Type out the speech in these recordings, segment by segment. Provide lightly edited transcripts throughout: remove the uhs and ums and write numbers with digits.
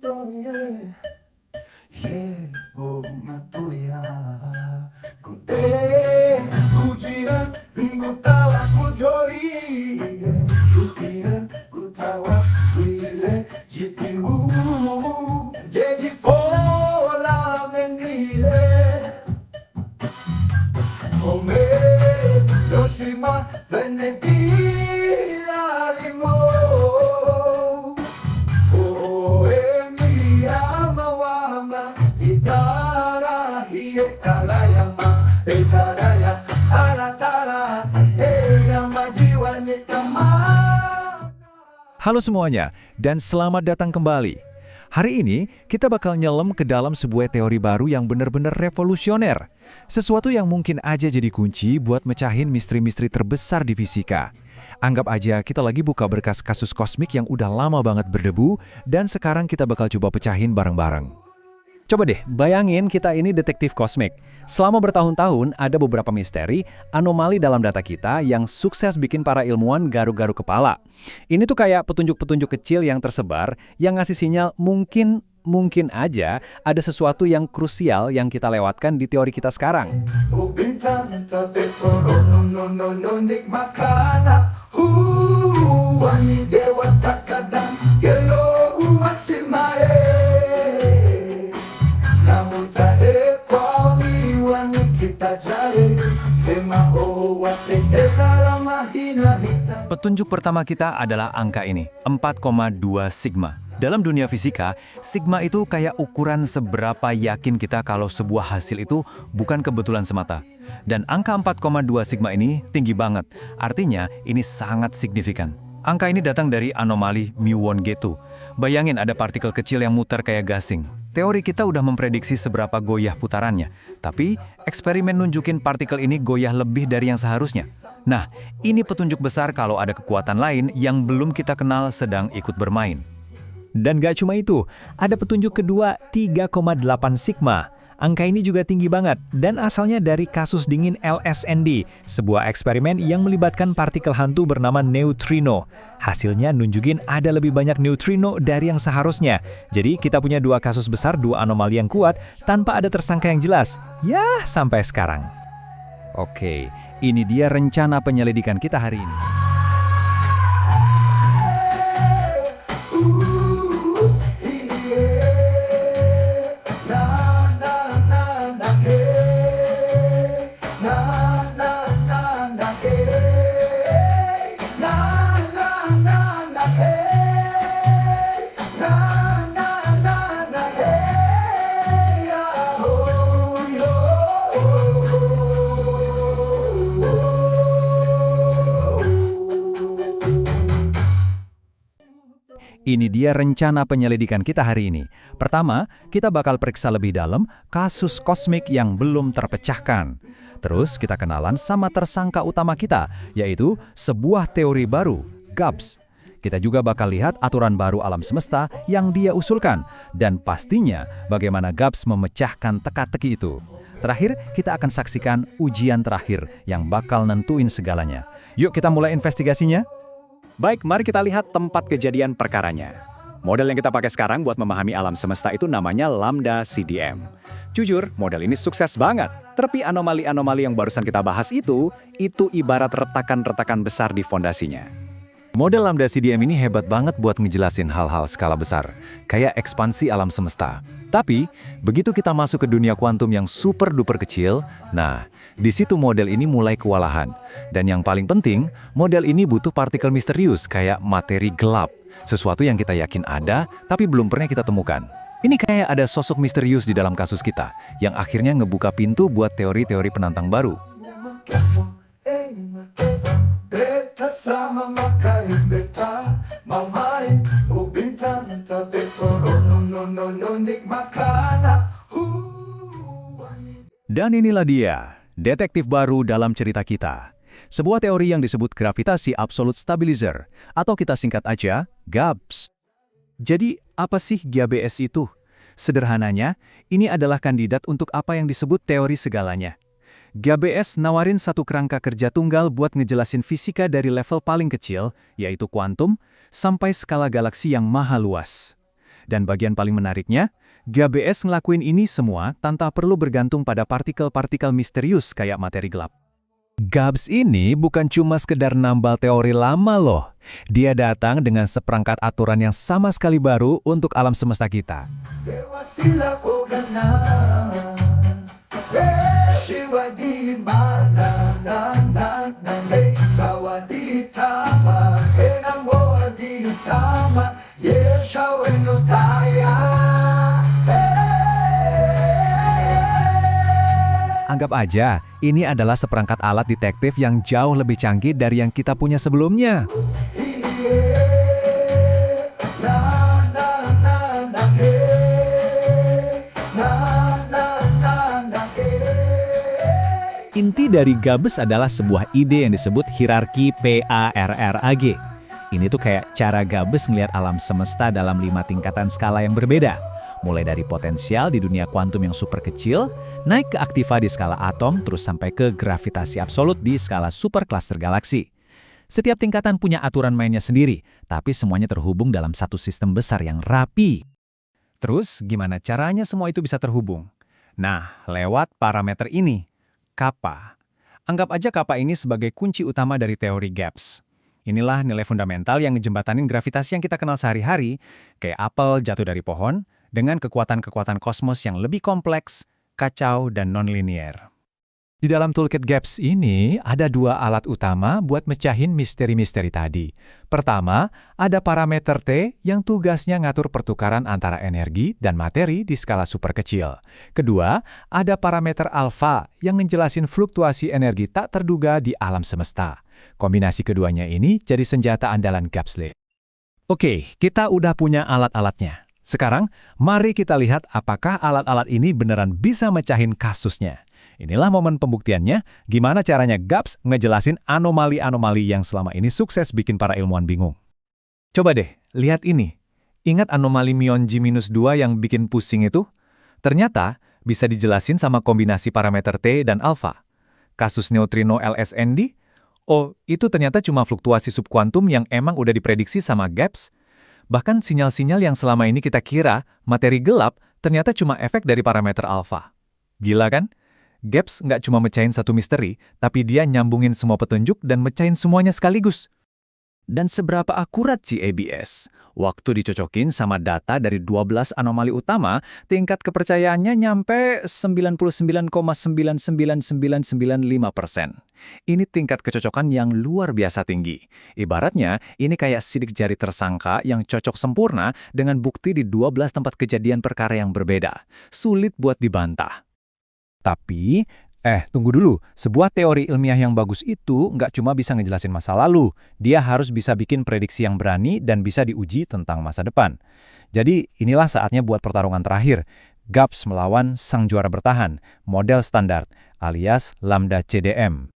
Yeah, oh matuya. Kute, kujiran, kutawa kujori. Kukiran, kutawa suile, jitiu. Jeji fola menile. Ome, Yoshima, Venetila limo. Oh, Emilia mawama, itara hiye tarayama, itaraya, alatara, majiwa nyetama. Halo semuanya, dan selamat datang kembali. Hari ini, kita bakal nyelam ke dalam sebuah teori baru yang benar-benar revolusioner. Sesuatu yang mungkin aja jadi kunci buat mecahin misteri-misteri terbesar di fisika. Anggap aja kita lagi buka berkas kasus kosmik yang udah lama banget berdebu, dan sekarang kita bakal coba pecahin bareng-bareng. Coba deh, bayangin kita ini detektif kosmik. Selama bertahun-tahun, ada beberapa misteri, anomali dalam data kita yang sukses bikin para ilmuwan garuk-garuk kepala. Ini tuh kayak petunjuk-petunjuk kecil yang tersebar, yang ngasih sinyal mungkin aja ada sesuatu yang krusial yang kita lewatkan di teori kita sekarang. Petunjuk pertama kita adalah angka ini, 4,2 sigma. Dalam dunia fisika, sigma itu kayak ukuran seberapa yakin kita kalau sebuah hasil itu bukan kebetulan semata. Dan angka 4,2 sigma ini tinggi banget, artinya ini sangat signifikan. Angka ini datang dari anomali muon G2. Bayangin ada partikel kecil yang muter kayak gasing. Teori kita udah memprediksi seberapa goyah putarannya, tapi eksperimen nunjukin partikel ini goyah lebih dari yang seharusnya. Nah, ini petunjuk besar kalau ada kekuatan lain yang belum kita kenal sedang ikut bermain. Dan gak cuma itu, ada petunjuk kedua 3,8 sigma. Angka ini juga tinggi banget dan asalnya dari kasus dingin LSND, sebuah eksperimen yang melibatkan partikel hantu bernama neutrino. Hasilnya nunjukin ada lebih banyak neutrino dari yang seharusnya. Jadi kita punya dua kasus besar, dua anomali yang kuat tanpa ada tersangka yang jelas. Ya, sampai sekarang. Oke, ini dia rencana penyelidikan kita hari ini. Ini dia rencana penyelidikan kita hari ini. Pertama, kita bakal periksa lebih dalam kasus kosmik yang belum terpecahkan. Terus kita kenalan sama tersangka utama kita, yaitu sebuah teori baru, Gubbs. Kita juga bakal lihat aturan baru alam semesta yang dia usulkan, dan pastinya bagaimana Gubbs memecahkan teka-teki itu. Terakhir, kita akan saksikan ujian terakhir yang bakal nentuin segalanya. Yuk kita mulai investigasinya. Baik, mari kita lihat tempat kejadian perkaranya. Model yang kita pakai sekarang buat memahami alam semesta itu namanya Lambda CDM. Jujur, model ini sukses banget. Tapi anomali-anomali yang barusan kita bahas itu ibarat retakan-retakan besar di fondasinya. Model Lambda CDM ini hebat banget buat ngejelasin hal-hal skala besar, kayak ekspansi alam semesta. Tapi, begitu kita masuk ke dunia kuantum yang super-duper kecil, nah, di situ model ini mulai kewalahan. Dan yang paling penting, model ini butuh partikel misterius kayak materi gelap. Sesuatu yang kita yakin ada, tapi belum pernah kita temukan. Ini kayak ada sosok misterius di dalam kasus kita, yang akhirnya ngebuka pintu buat teori-teori penantang baru. Dan inilah dia, detektif baru dalam cerita kita. Sebuah teori yang disebut gravitasi absolute stabilizer, atau kita singkat aja, Gubbs. Jadi, apa sih GABS itu? Sederhananya, ini adalah kandidat untuk apa yang disebut teori segalanya. GABS nawarin satu kerangka kerja tunggal buat ngejelasin fisika dari level paling kecil, yaitu kuantum, sampai skala galaksi yang maha luas. Dan bagian paling menariknya, GBS ngelakuin ini semua tanpa perlu bergantung pada partikel-partikel misterius kayak materi gelap. GABS ini bukan cuma sekedar nambal teori lama loh. Dia datang dengan seperangkat aturan yang sama sekali baru untuk alam semesta kita. Dewa sila ko gana, Shiva di mana, bawa di tama, enamor di tama, Yesha weno taya. Anggap aja, ini adalah seperangkat alat detektif yang jauh lebih canggih dari yang kita punya sebelumnya. Inti dari GABS adalah sebuah ide yang disebut hierarki PARRAG. Ini tuh kayak cara GABS ngelihat alam semesta dalam 5 tingkatan skala yang berbeda. Mulai dari potensial di dunia kuantum yang super kecil, naik ke aktiva di skala atom, terus sampai ke gravitasi absolut di skala supercluster galaksi. Setiap tingkatan punya aturan mainnya sendiri, tapi semuanya terhubung dalam satu sistem besar yang rapi. Terus, gimana caranya semua itu bisa terhubung? Nah, lewat parameter ini, kappa. Anggap aja kappa ini sebagai kunci utama dari teori GABS. Inilah nilai fundamental yang ngejembatanin gravitasi yang kita kenal sehari-hari, kayak apel jatuh dari pohon, dengan kekuatan-kekuatan kosmos yang lebih kompleks, kacau, dan non-linear. Di dalam toolkit GABS ini, ada 2 alat utama buat mecahin misteri-misteri tadi. Pertama, ada parameter T yang tugasnya ngatur pertukaran antara energi dan materi di skala super kecil. Kedua, ada parameter alfa yang ngejelasin fluktuasi energi tak terduga di alam semesta. Kombinasi keduanya ini jadi senjata andalan GABS. Oke, kita udah punya alat-alatnya. Sekarang, mari kita lihat apakah alat-alat ini beneran bisa mecahin kasusnya. Inilah momen pembuktiannya, gimana caranya GABS ngejelasin anomali-anomali yang selama ini sukses bikin para ilmuwan bingung. Coba deh, lihat ini. Ingat anomali muon G-2 yang bikin pusing itu? Ternyata bisa dijelasin sama kombinasi parameter T dan alfa. Kasus neutrino LSND? Oh, itu ternyata cuma fluktuasi subkuantum yang emang udah diprediksi sama GABS. Bahkan sinyal-sinyal yang selama ini kita kira materi gelap ternyata cuma efek dari parameter alfa. Gila kan? GABS nggak cuma mecahin satu misteri, tapi dia nyambungin semua petunjuk dan mecahin semuanya sekaligus. Dan seberapa akurat sih ABS? Waktu dicocokin sama data dari 12 anomali utama, tingkat kepercayaannya nyampe 99,99995%. Ini tingkat kecocokan yang luar biasa tinggi. Ibaratnya, ini kayak sidik jari tersangka yang cocok sempurna dengan bukti di 12 tempat kejadian perkara yang berbeda. Sulit buat dibantah. Tapi, tunggu dulu. Sebuah teori ilmiah yang bagus itu nggak cuma bisa ngejelasin masa lalu. Dia harus bisa bikin prediksi yang berani dan bisa diuji tentang masa depan. Jadi, inilah saatnya buat pertarungan terakhir. GABS melawan sang juara bertahan, model standar, alias Lambda CDM.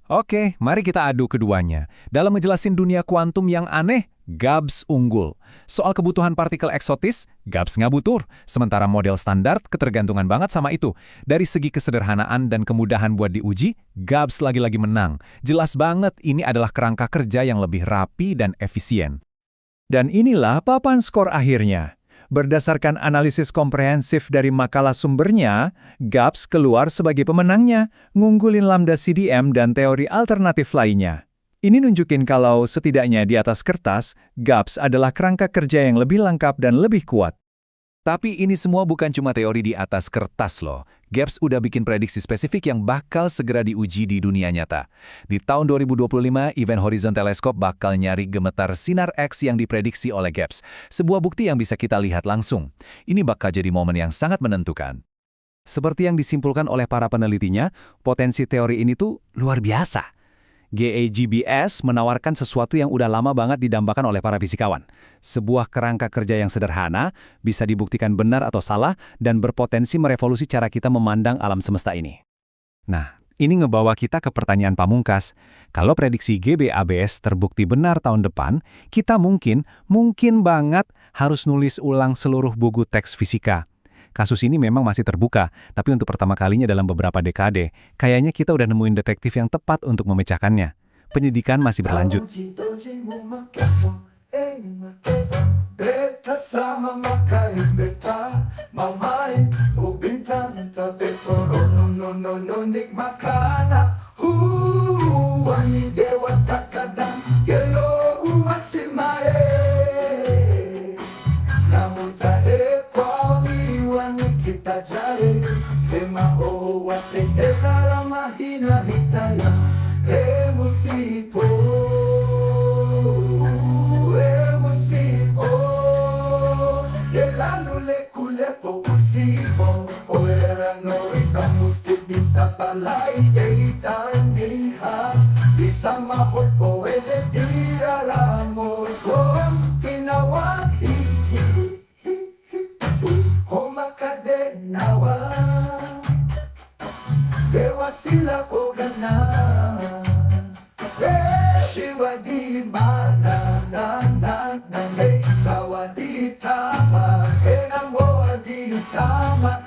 Oke, mari kita adu keduanya. Dalam ngejelasin dunia kuantum yang aneh, GABS unggul. Soal kebutuhan partikel eksotis, GABS ngabutur. Sementara model standar ketergantungan banget sama itu. Dari segi kesederhanaan dan kemudahan buat diuji, GABS lagi-lagi menang. Jelas banget ini adalah kerangka kerja yang lebih rapi dan efisien. Dan inilah papan skor akhirnya. Berdasarkan analisis komprehensif dari makalah sumbernya, GABS keluar sebagai pemenangnya, ngunggulin Lambda CDM dan teori alternatif lainnya. Ini nunjukin kalau setidaknya di atas kertas, GABS adalah kerangka kerja yang lebih lengkap dan lebih kuat. Tapi ini semua bukan cuma teori di atas kertas loh. GABS udah bikin prediksi spesifik yang bakal segera diuji di dunia nyata. Di tahun 2025, Event Horizon Telescope bakal nyari gemetar sinar X yang diprediksi oleh GABS. Sebuah bukti yang bisa kita lihat langsung. Ini bakal jadi momen yang sangat menentukan. Seperti yang disimpulkan oleh para penelitinya, potensi teori ini tuh luar biasa. GAGBS menawarkan sesuatu yang udah lama banget didambakan oleh para fisikawan. Sebuah kerangka kerja yang sederhana, bisa dibuktikan benar atau salah, dan berpotensi merevolusi cara kita memandang alam semesta ini. Nah, ini ngebawa kita ke pertanyaan pamungkas. Kalau prediksi GBABS terbukti benar tahun depan, kita mungkin banget harus nulis ulang seluruh buku teks fisika. Kasus ini memang masih terbuka, tapi untuk pertama kalinya dalam beberapa dekade, kayaknya kita udah nemuin detektif yang tepat untuk memecahkannya. Penyidikan masih berlanjut. Beta sama makaimbeta Mamay ubintang tabi Nonik makana Wani dewa takadang Gelo umaksimae Namun tae pamiwani kita jare Tema owa te mahina hitaya Musipo Kulepo musibo o erano ikamusti bisa palay kaitan niha bisa mahopo diraramo kong kinawahi o makadenawa dewa sila o gana Shiva di mana na kawadi tama enamor di tama